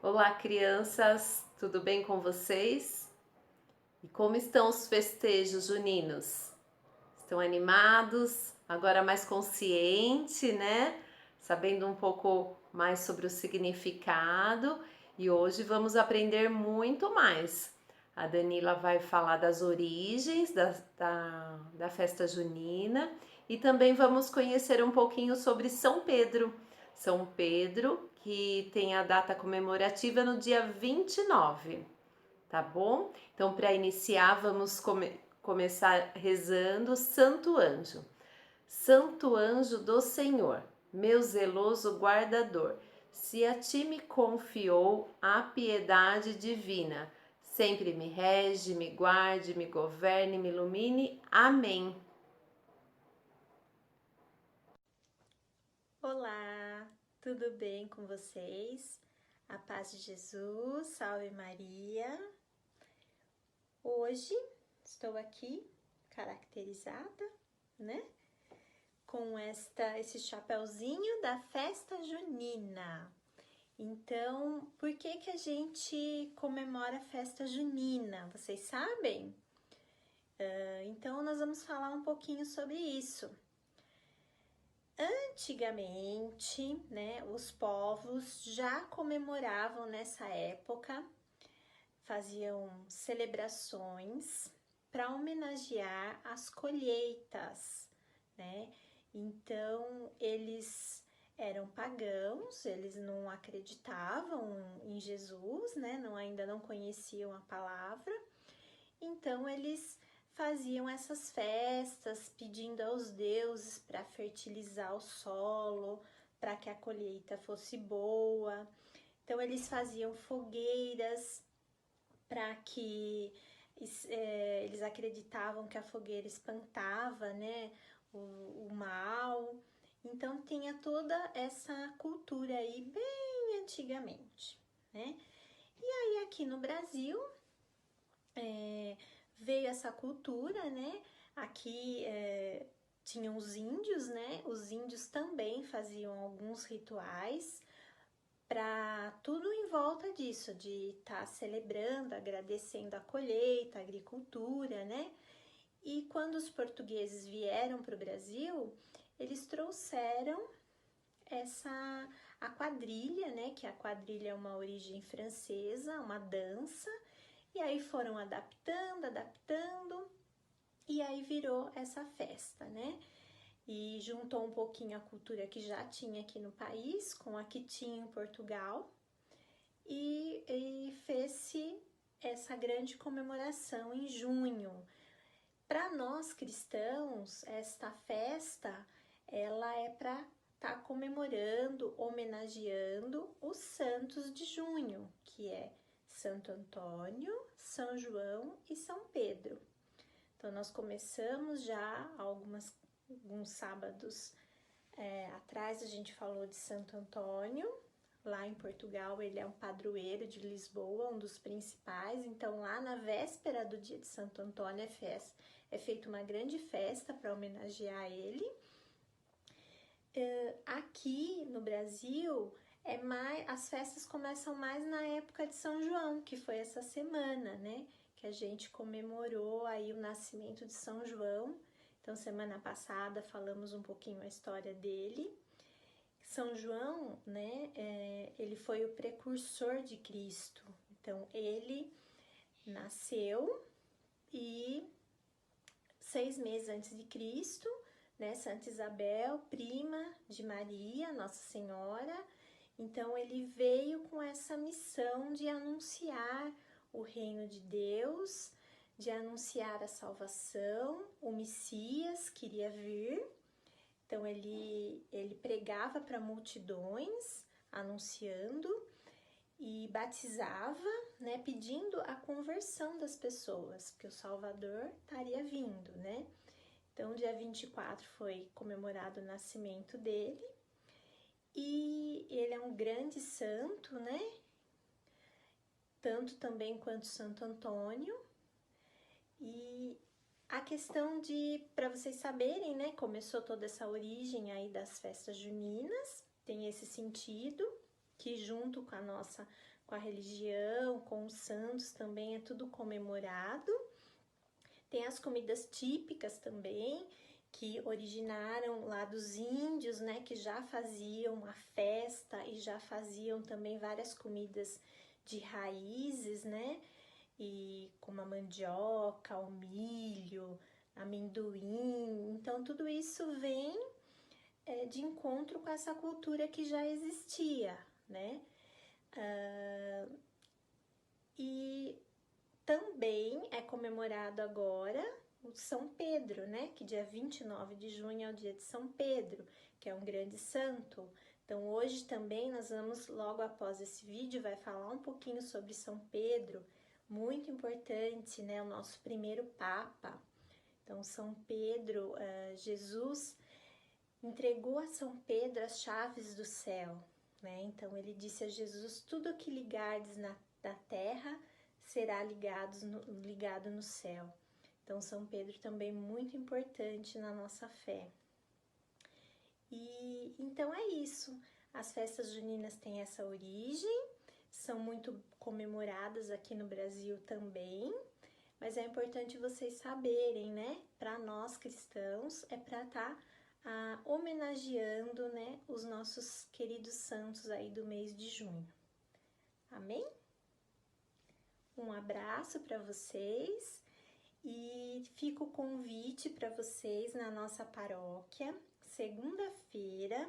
Olá, crianças, tudo bem com vocês? E como estão os festejos juninos? Estão animados? Agora mais consciente, né? Sabendo um pouco mais sobre o significado e hoje vamos aprender muito mais. A Danila vai falar das origens da festa junina e também vamos conhecer um pouquinho sobre São Pedro. São Pedro, que tem a data comemorativa no dia 29, tá bom? Então, para iniciar, vamos começar rezando Santo Anjo. Santo Anjo do Senhor, meu zeloso guardador, se a ti me confiou a piedade divina, sempre me rege, me guarde, me governe, me ilumine. Amém. Olá, tudo bem com vocês? A paz de Jesus, salve Maria. Hoje estou aqui caracterizada, né? Com esse chapéuzinho da festa junina. Então, por que que a gente comemora a festa junina? Vocês sabem? Então, nós vamos falar um pouquinho sobre isso. Antigamente, né, os povos já comemoravam nessa época, faziam celebrações para homenagear as colheitas, né? Então, eles eram pagãos, eles não acreditavam em Jesus, né? Ainda não conheciam a palavra. Então, eles faziam essas festas pedindo aos deuses para fertilizar o solo, para que a colheita fosse boa. Então, eles faziam fogueiras para que eles acreditavam que a fogueira espantava, né, o mal. Então, tinha toda essa cultura aí bem antigamente, né? E aí, aqui no Brasil, veio essa cultura, né? Aqui tinham os índios, né? Os índios também faziam alguns rituais para tudo em volta disso, de estar celebrando, agradecendo a colheita, a agricultura, né? E quando os portugueses vieram para o Brasil, eles trouxeram essa a quadrilha, né? Que a quadrilha é uma origem francesa, uma dança, e aí foram adaptando, adaptando, e aí virou essa festa, né? E juntou um pouquinho a cultura que já tinha aqui no país com a que tinha em Portugal e fez-se essa grande comemoração em junho. Para nós cristãos, esta festa ela é para estar comemorando, homenageando os santos de junho, que é Santo Antônio, São João e São Pedro. Então, nós começamos já alguns sábados atrás, a gente falou de Santo Antônio. Lá em Portugal, ele é um padroeiro de Lisboa, um dos principais. Então, lá na véspera do dia de Santo Antônio é feita uma grande festa para homenagear ele. Aqui no Brasil, as festas começam mais na época de São João, que foi essa semana, né? Que a gente comemorou aí o nascimento de São João. Então, semana passada falamos um pouquinho a história dele. São João, né? Ele foi o precursor de Cristo. Então, ele nasceu e 6 meses antes de Cristo, né? Santa Isabel, prima de Maria, Nossa Senhora. Então, ele veio com essa missão de anunciar o reino de Deus, de anunciar a salvação, o Messias queria vir. Então, ele pregava para multidões, anunciando e batizava, né, pedindo a conversão das pessoas, porque o Salvador estaria vindo, né? Então, dia 24 foi comemorado o nascimento dele e ele é um grande santo, né? Tanto também quanto Santo Antônio. E a questão para vocês saberem, né, começou toda essa origem aí das festas juninas, tem esse sentido. que junto com a religião, com os santos também é tudo comemorado. Tem as comidas típicas também, que originaram lá dos índios, né, que já faziam a festa e já faziam também várias comidas de raízes, né, e como a mandioca, o milho, amendoim. Então tudo isso vem de encontro com essa cultura que já existia, né? E também é comemorado agora o São Pedro, né? Que dia 29 de junho é o dia de São Pedro, que é um grande santo. Então hoje também nós vamos, logo após esse vídeo, vai falar um pouquinho sobre São Pedro, muito importante, né? O nosso primeiro Papa. Então São Pedro, Jesus entregou a São Pedro as chaves do céu, né? Então ele disse a Jesus: tudo que ligardes na terra será ligado no céu. Então São Pedro também muito importante na nossa fé. E então é isso. As festas juninas têm essa origem, são muito comemoradas aqui no Brasil também, mas é importante vocês saberem, né? Para nós cristãos é para estar homenageando, né, os nossos queridos santos aí do mês de junho. Amém? Um abraço para vocês e fica o convite para vocês na nossa paróquia. Segunda-feira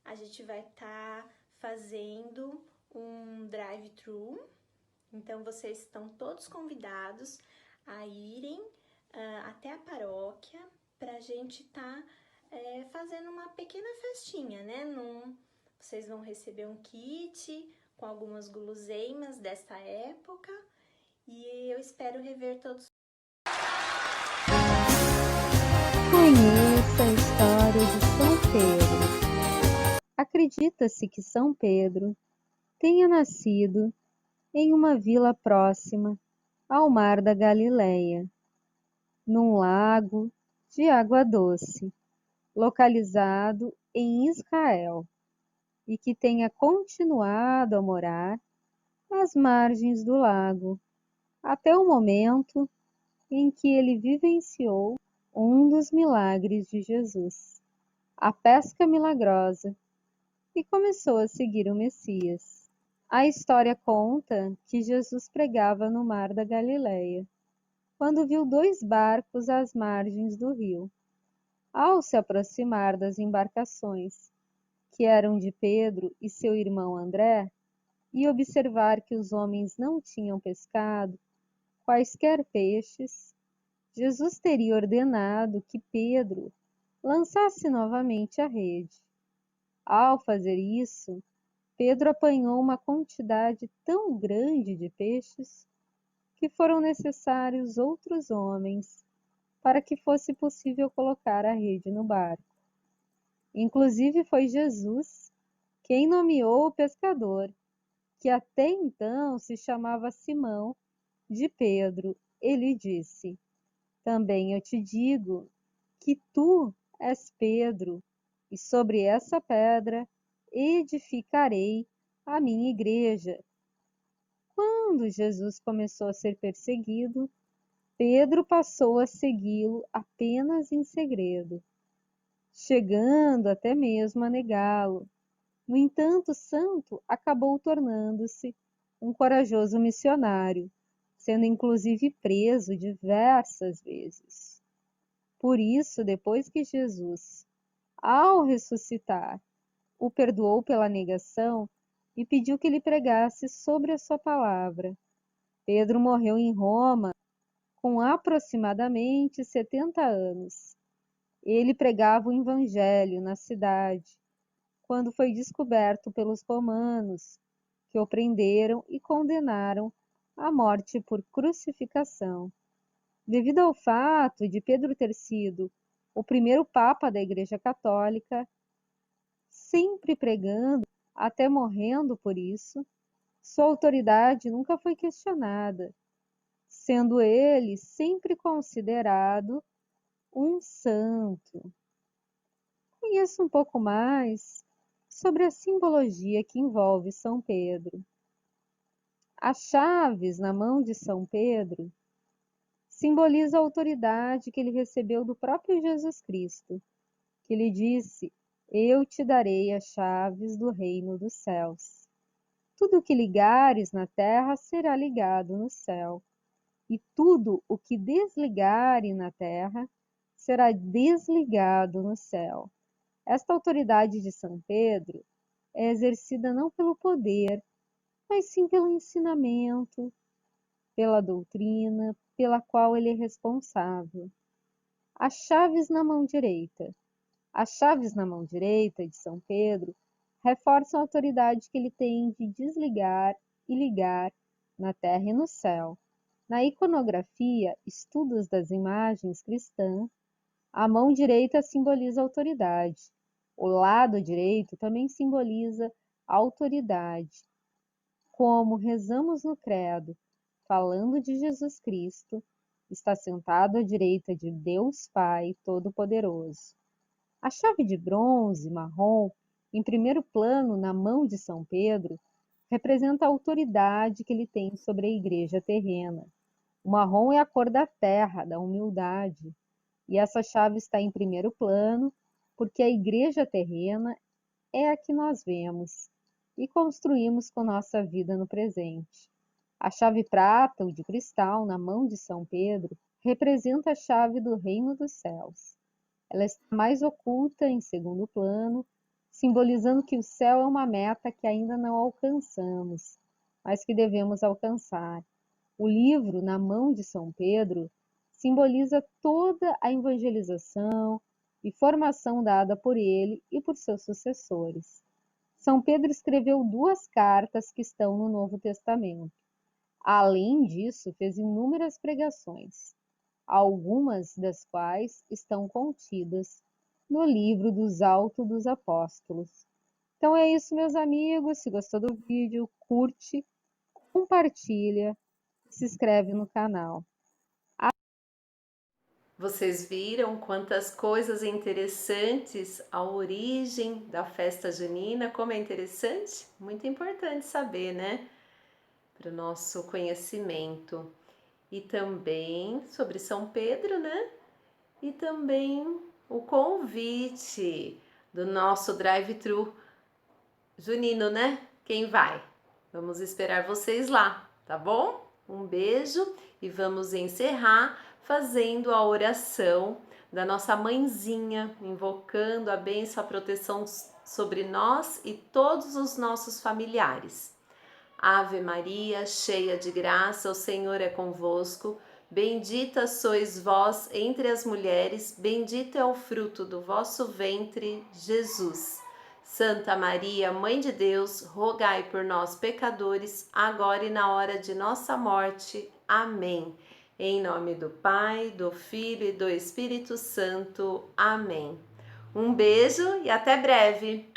a gente vai estar fazendo um drive-thru, então vocês estão todos convidados a irem até a paróquia para a gente estar fazendo uma pequena festinha, né? Vocês vão receber um kit com algumas guloseimas desta época e eu espero rever todos. Conheça a história de São Pedro. Acredita-se que São Pedro tenha nascido em uma vila próxima ao Mar da Galileia, num lago de água doce, localizado em Israel, e que tenha continuado a morar às margens do lago, até o momento em que ele vivenciou um dos milagres de Jesus, a pesca milagrosa, e começou a seguir o Messias. A história conta que Jesus pregava no Mar da Galileia, quando viu 2 barcos às margens do rio. Ao se aproximar das embarcações, que eram de Pedro e seu irmão André, e observar que os homens não tinham pescado quaisquer peixes, Jesus teria ordenado que Pedro lançasse novamente a rede. Ao fazer isso, Pedro apanhou uma quantidade tão grande de peixes que foram necessários outros homens para que fosse possível colocar a rede no barco. Inclusive foi Jesus quem nomeou o pescador, que até então se chamava Simão de Pedro. Ele disse: também eu te digo que tu és Pedro, e sobre essa pedra edificarei a minha igreja. Quando Jesus começou a ser perseguido, Pedro passou a segui-lo apenas em segredo, chegando até mesmo a negá-lo. No entanto, o santo acabou tornando-se um corajoso missionário, sendo inclusive preso diversas vezes. Por isso, depois que Jesus, ao ressuscitar, o perdoou pela negação e pediu que ele pregasse sobre a sua palavra, Pedro morreu em Roma com aproximadamente 70 anos. Ele pregava o evangelho na cidade, quando foi descoberto pelos romanos, que o prenderam e condenaram à morte por crucificação. Devido ao fato de Pedro ter sido o primeiro Papa da Igreja Católica, sempre pregando, até morrendo por isso, sua autoridade nunca foi questionada, sendo ele sempre considerado um santo. Conheça um pouco mais sobre a simbologia que envolve São Pedro. As chaves na mão de São Pedro simboliza a autoridade que ele recebeu do próprio Jesus Cristo, que lhe disse: Eu te darei as chaves do reino dos céus. Tudo o que ligares na terra será ligado no céu, e tudo o que desligare na terra será desligado no céu. Esta autoridade de São Pedro é exercida não pelo poder, mas sim pelo ensinamento, pela doutrina, pela qual ele é responsável. As chaves na mão direita. As chaves na mão direita de São Pedro reforçam a autoridade que ele tem de desligar e ligar na terra e no céu. Na iconografia, estudos das imagens cristãs, a mão direita simboliza autoridade. O lado direito também simboliza autoridade. Como rezamos no credo, falando de Jesus Cristo, está sentado à direita de Deus Pai Todo-Poderoso. A chave de bronze marrom, em primeiro plano na mão de São Pedro, representa a autoridade que ele tem sobre a igreja terrena. O marrom é a cor da terra, da humildade, e essa chave está em primeiro plano porque a igreja terrena é a que nós vemos e construímos com nossa vida no presente. A chave prata ou de cristal na mão de São Pedro representa a chave do reino dos céus. Ela está mais oculta em segundo plano, simbolizando que o céu é uma meta que ainda não alcançamos, mas que devemos alcançar. O livro na mão de São Pedro simboliza toda a evangelização e formação dada por ele e por seus sucessores. São Pedro escreveu 2 cartas que estão no Novo Testamento. Além disso, fez inúmeras pregações, algumas das quais estão contidas no livro dos Atos dos Apóstolos. Então é isso, meus amigos. Se gostou do vídeo, curte, compartilha, se inscreve no canal. Vocês viram quantas coisas interessantes a origem da festa junina, como é interessante? Muito importante saber, né? Para o nosso conhecimento. E também sobre São Pedro, né? E também o convite do nosso drive-thru junino, né? Quem vai? Vamos esperar vocês lá, tá bom? Um beijo e vamos encerrar fazendo a oração da nossa mãezinha, invocando a bênção, a proteção sobre nós e todos os nossos familiares. Ave Maria, cheia de graça, o Senhor é convosco. Bendita sois vós entre as mulheres, bendito é o fruto do vosso ventre, Jesus. Santa Maria, Mãe de Deus, rogai por nós, pecadores, agora e na hora de nossa morte. Amém. Em nome do Pai, do Filho e do Espírito Santo. Amém. Um beijo e até breve!